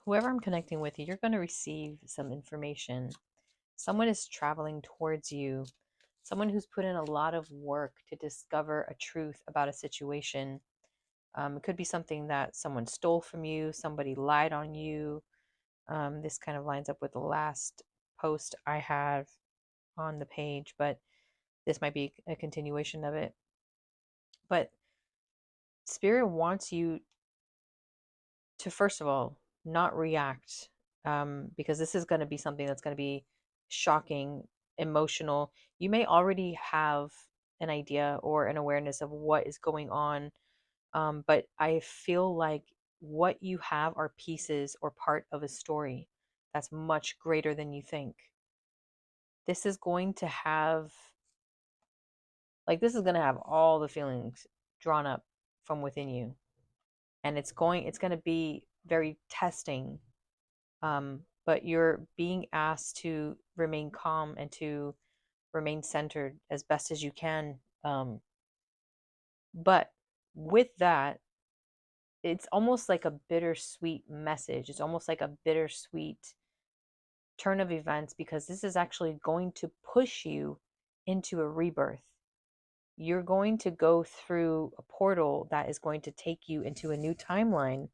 whoever I'm connecting with, you're going to receive some information. Someone is traveling towards you, someone who's put in a lot of work to discover a truth about a situation. It could be something that someone stole from you, somebody lied on you. This kind of lines up with the last post I have on the page, but this might be a continuation of it. But Spirit wants you to, first of all, not react, because this is going to be something that's going to be shocking, emotional. You may already have an idea or an awareness of what is going on, but I feel like what you have are pieces or part of a story that's much greater than you think. This is going to have, this is going to have all the feelings drawn up from within you, and it's going to be very testing. But you're being asked to remain calm and to remain centered as best as you can. But with that, it's almost like a bittersweet message. It's almost like a bittersweet turn of events, because this is actually going to push you into a rebirth. You're going to go through a portal that is going to take you into a new timeline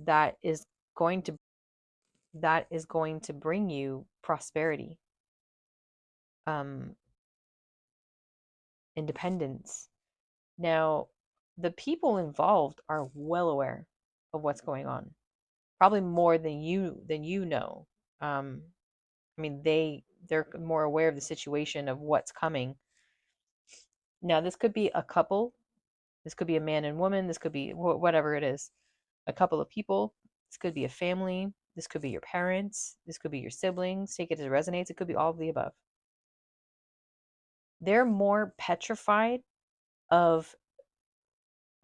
that is going to bring you prosperity, um, independence. Now, the people involved are well aware of what's going on, probably more than you know. Um, I mean, they're more aware of the situation of what's coming. Now, this could be a couple. This could be a man and woman. This could be whatever it is. A couple of people. This could be a family. This could be your parents. This could be your siblings. Take it as it resonates. It could be all of the above. They're more petrified of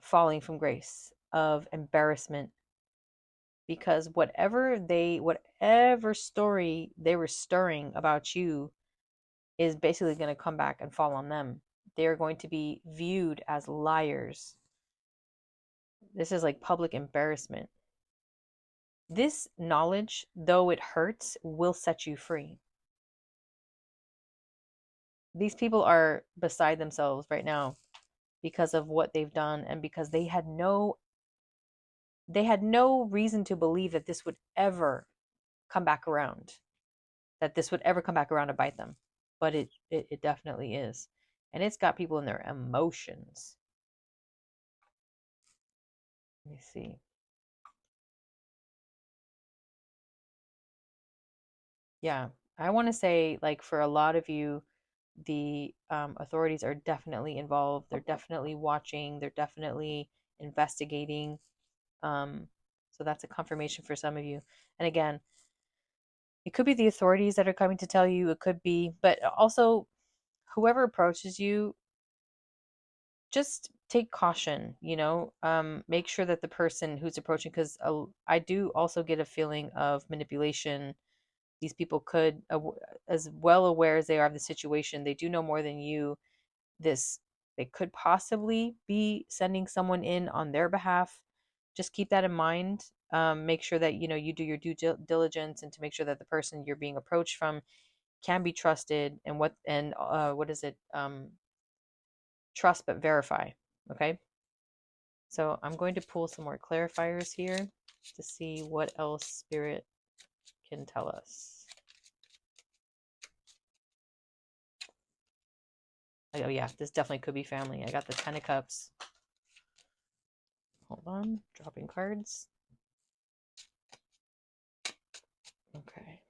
falling from grace, of embarrassment, because whatever story they were stirring about you is basically going to come back and fall on them. They are going to be viewed as liars. This is like public embarrassment. This knowledge, though it hurts, will set you free. These people are beside themselves right now because of what they've done, and because they had no reason to believe that this would ever come back around, to bite them. But it definitely is. And it's got people in their emotions. Let me see. Yeah. I want to say, like, for a lot of you, the authorities are definitely involved. They're definitely watching. They're definitely investigating. Um, so that's a confirmation for some of you. And again, it could be the authorities that are coming to tell you. It could be, but also whoever approaches you, just take caution, make sure that the person who's approaching, because I do also get a feeling of manipulation. These people could, as well aware as they are of the situation, they do know more than you. This They could possibly be sending someone in on their behalf. Just keep that in mind. Make sure that you do your due diligence, and to make sure that the person you're being approached from can be trusted. And what is it? Trust but verify. Okay. So I'm going to pull some more clarifiers here to see what else Spirit can tell us. Oh yeah, this definitely could be family. I got the Ten of Cups. Hold on, dropping cards. Okay.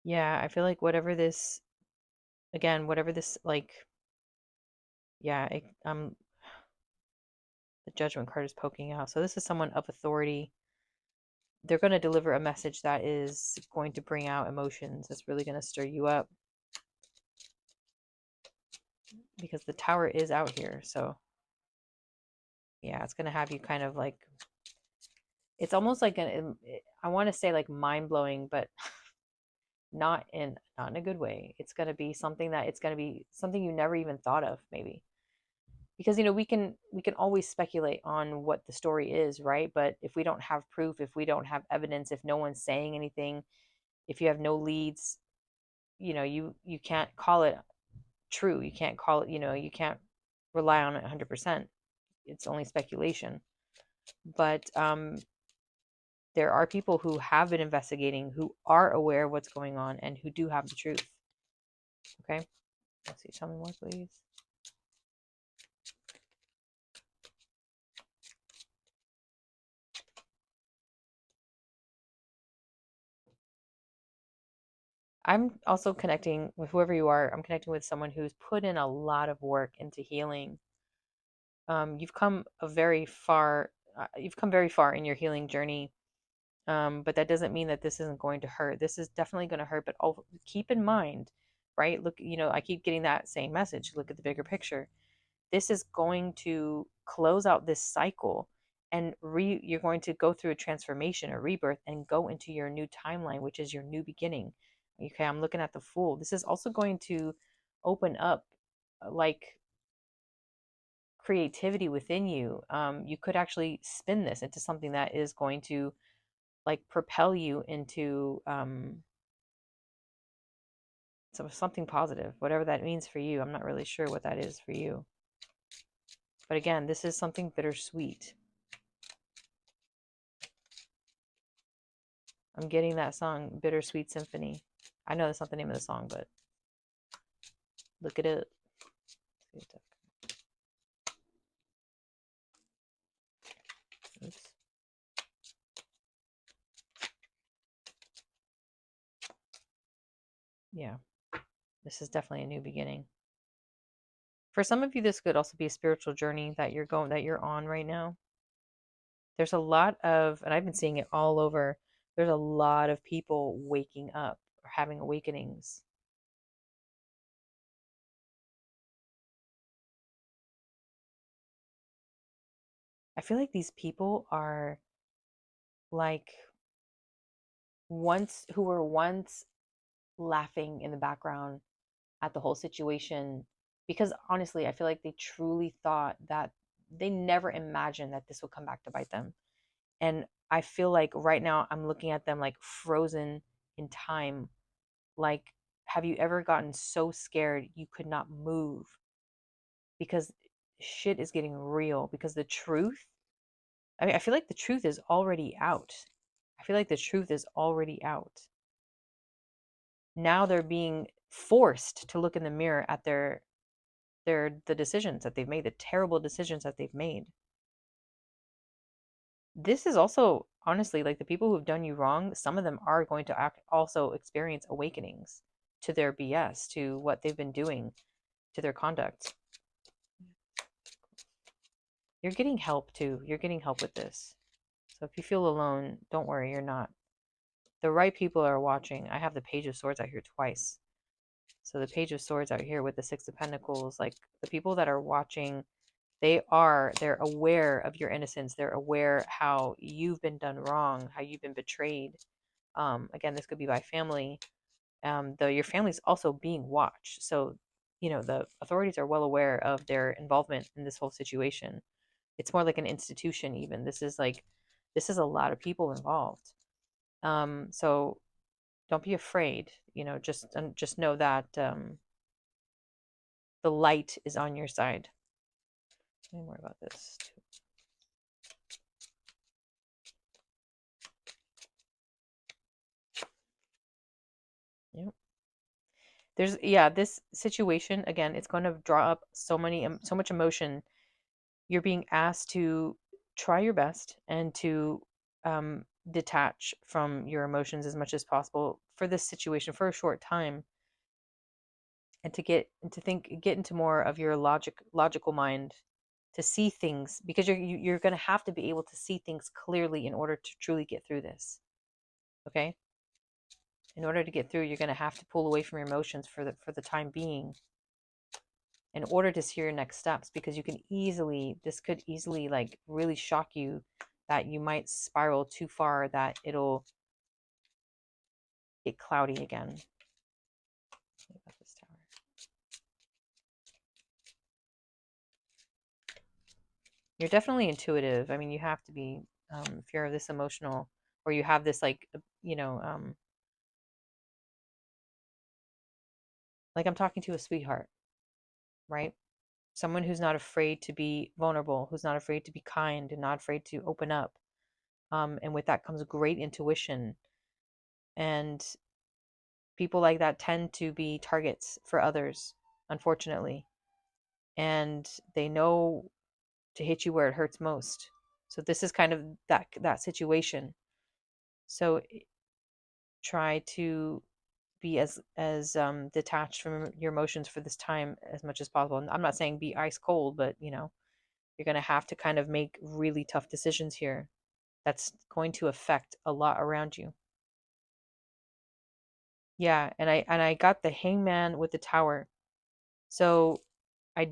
Yeah, I feel like whatever this, like, yeah, the Judgment card is poking out. So this is someone of authority. They're going to deliver a message that is going to bring out emotions. That's really going to stir you up, because the Tower is out here. So yeah, it's going to have you kind of like It's almost like I want to say like mind blowing, but not in a good way. It's going to be something that it's going to be something you never even thought of, maybe. Because we can always speculate on what the story is, right? But if we don't have proof, if we don't have evidence, if no one's saying anything, if you have no leads, you can't call it true. You can't call it, you can't rely on it 100%. It's only speculation. But there are people who have been investigating, who are aware of what's going on, and who do have the truth. Okay? Let's see. Tell me more, please. I'm also connecting with whoever you are. I'm connecting with someone who's put in a lot of work into healing. You've come a very far. You've come very far in your healing journey. But that doesn't mean that this isn't going to hurt. This is definitely going to hurt. But keep in mind, right? Look, I keep getting that same message. Look at the bigger picture. This is going to close out this cycle, and you're going to go through a transformation, a rebirth, and go into your new timeline, which is your new beginning. Okay, I'm looking at the Fool. This is also going to open up, like, creativity within you. You could actually spin this into something that is going to, like, propel you into something positive, whatever that means for you. I'm not really sure what that is for you. But again, this is something bittersweet. I'm getting that song, Bittersweet Symphony. I know that's not the name of the song, but look it up. Oops. Yeah, this is definitely a new beginning. For some of you, this could also be a spiritual journey that you're on right now. There's a lot of, and I've been seeing it all over, there's a lot of people waking up or having awakenings. I feel like these people are like who were once laughing in the background at the whole situation, because honestly, I feel like they truly thought that they never imagined that this would come back to bite them. And I feel like right now I'm looking at them like frozen in time. Like, have you ever gotten so scared you could not move because shit is getting real? Because the truth, I mean, I feel like the truth is already out. I feel like the truth is already out. Now they're being forced to look in the mirror at the decisions that they've made, the terrible decisions that they've made. This is also, honestly, like, the people who've done you wrong, some of them are going to also experience awakenings to their BS, to what they've been doing, to their conduct. You're getting help too. You're getting help with this. So if you feel alone, don't worry, you're not. The right people are watching. I have the Page of Swords out here twice. So the Page of Swords out here with the Six of Pentacles, like, the people that are watching, they're aware of your innocence. They're aware how you've been done wrong, how you've been betrayed. Again, this could be by family. Though your family's also being watched. So, the authorities are well aware of their involvement in this whole situation. It's more like an institution, even. This is a lot of people involved. So don't be afraid. Just know that the light is on your side. Tell me more about this too. Yep. This situation, again, it's going to draw up so much emotion. You're being asked to try your best and to detach from your emotions as much as possible for this situation for a short time, and to get into more of your logical mind, to see things, because you're going to have to be able to see things clearly in order to truly get through this. Okay? In order to get through, you're going to have to pull away from your emotions for the time being, in order to see your next steps, because this could easily, like, really shock you that you might spiral too far, that it'll get cloudy again. About this tower. You're definitely intuitive. I mean, you have to be, if you're this emotional, or you have this like I'm talking to a sweetheart, right? Someone who's not afraid to be vulnerable, who's not afraid to be kind, and not afraid to open up. And with that comes great intuition. And people like that tend to be targets for others, unfortunately. And they know to hit you where it hurts most. So this is kind of that situation. So try to be as detached from your emotions for this time as much as possible. And I'm not saying be ice cold, but you're going to have to kind of make really tough decisions here. That's going to affect a lot around you. Yeah, and I got the hangman with the tower. So I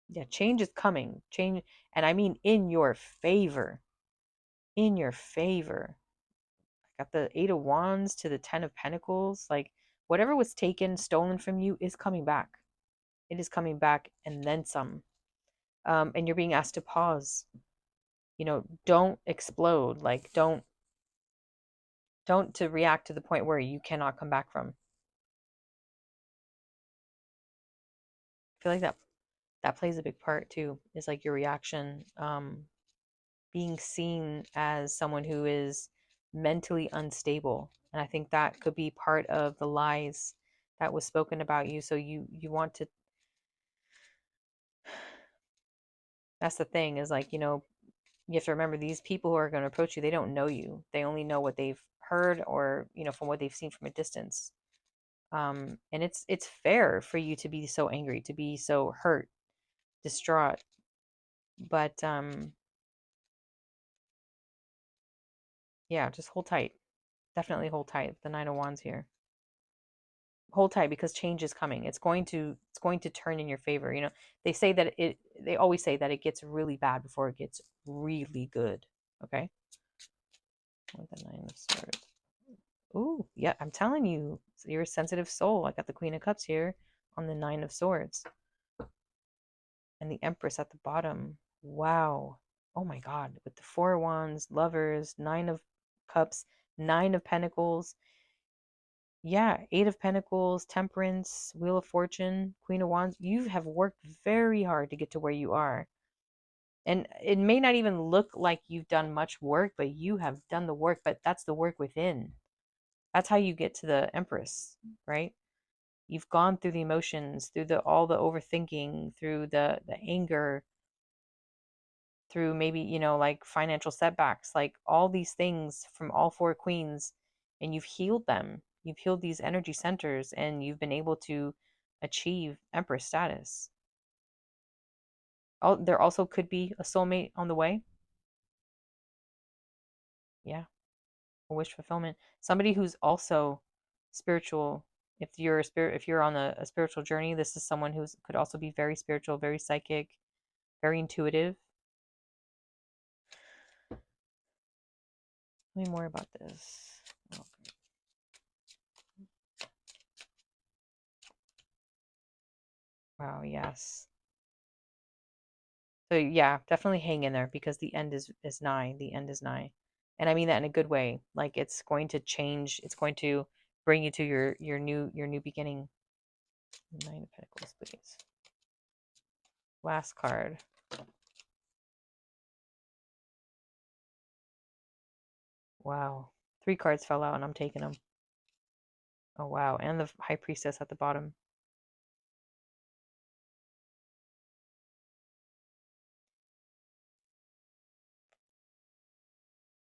yeah, change is coming. Change, and I mean in your favor. In your favor. I got the 8 of Wands to the 10 of Pentacles. Like whatever was taken, stolen from you is coming back. It is coming back and then some. And you're being asked to pause. Don't explode. Like don't to react to the point where you cannot come back from. I feel like that plays a big part too. Is like your reaction, being seen as someone who is mentally unstable, and I think that could be part of the lies that was spoken about you. So you want to. That's the thing, is like you have to remember, these people who are going to approach you, they don't know you. They only know what they've heard, or from what they've seen from a distance. And it's fair for you to be so angry, to be so hurt, distraught, but yeah, just hold tight. Definitely hold tight. The 9 of Wands here. Hold tight, because change is coming. It's going to turn in your favor. They always say that it gets really bad before it gets really good. Okay. With the 9 of Swords. Ooh, yeah, I'm telling you, you're a sensitive soul. I got the Queen of Cups here on the 9 of Swords, and the Empress at the bottom. Wow. Oh my God. With the 4 of Wands, Lovers, 9 of Cups, 9 of Pentacles. Yeah, 8 of Pentacles, Temperance, Wheel of Fortune, Queen of Wands. You have worked very hard to get to where you are. And it may not even look like you've done much work, but you have done the work. But that's the work within. That's how you get to the Empress, right? You've gone through the emotions, through all the overthinking, through the anger, through maybe like financial setbacks, like all these things from all 4 queens, and you've healed them. You've healed these energy centers, and you've been able to achieve Empress status. There also could be a soulmate on the way. Yeah, a wish fulfillment. Somebody who's also spiritual. If you're on a spiritual journey, this is someone who could also be very spiritual, very psychic, very intuitive. Tell me more about this. Oh, wow, yes. So yeah, definitely hang in there, because the end is nigh. The end is nigh. And I mean that in a good way. Like it's going to change. It's going to bring you to your new beginning. 9 of Pentacles, please. Last card. Wow. 3 cards fell out and I'm taking them. Oh wow. And the High Priestess at the bottom.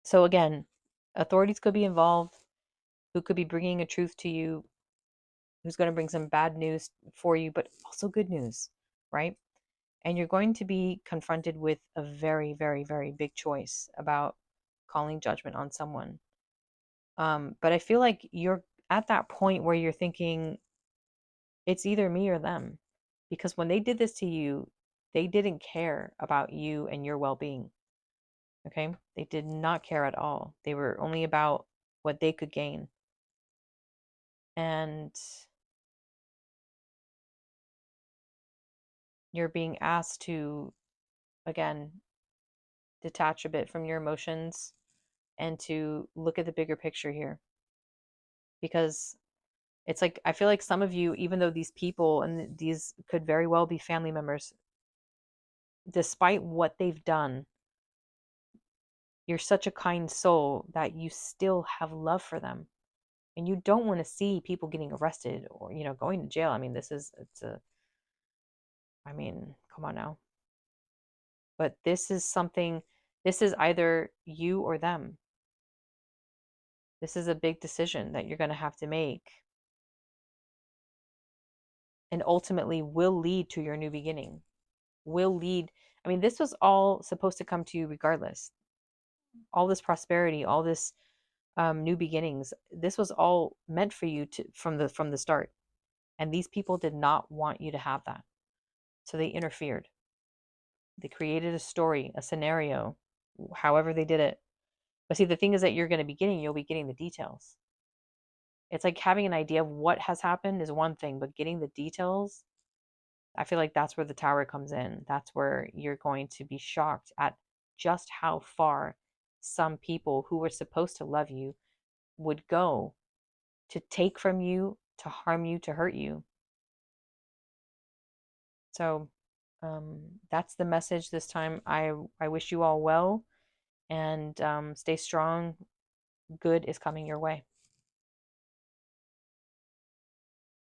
So again, authorities could be involved, who could be bringing a truth to you, who's going to bring some bad news for you, but also good news, right? And you're going to be confronted with a very, very, very big choice about calling judgment on someone. But I feel like you're at that point where you're thinking it's either me or them. Because when they did this to you, they didn't care about you and your well being. Okay? They did not care at all. They were only about what they could gain. And you're being asked to, again, detach a bit from your emotions and to look at the bigger picture here. Because it's like, I feel like some of you, even though these people and these could very well be family members, despite what they've done, you're such a kind soul that you still have love for them. And you don't want to see people getting arrested or, going to jail. I mean, I mean, come on now. But this is either you or them. This is a big decision that you're going to have to make and ultimately will lead to your new beginning. Will lead, I mean, this was all supposed to come to you regardless. All this prosperity, all this new beginnings, this was all meant for you to from the start. And these people did not want you to have that. So they interfered. They created a story, a scenario, however they did it. But see, the thing is that you'll be getting the details. It's like having an idea of what has happened is one thing, but getting the details, I feel like that's where the tower comes in. That's where you're going to be shocked at just how far some people who were supposed to love you would go to take from you, to harm you, to hurt you. So that's the message this time. I wish you all well and stay strong. Good is coming your way.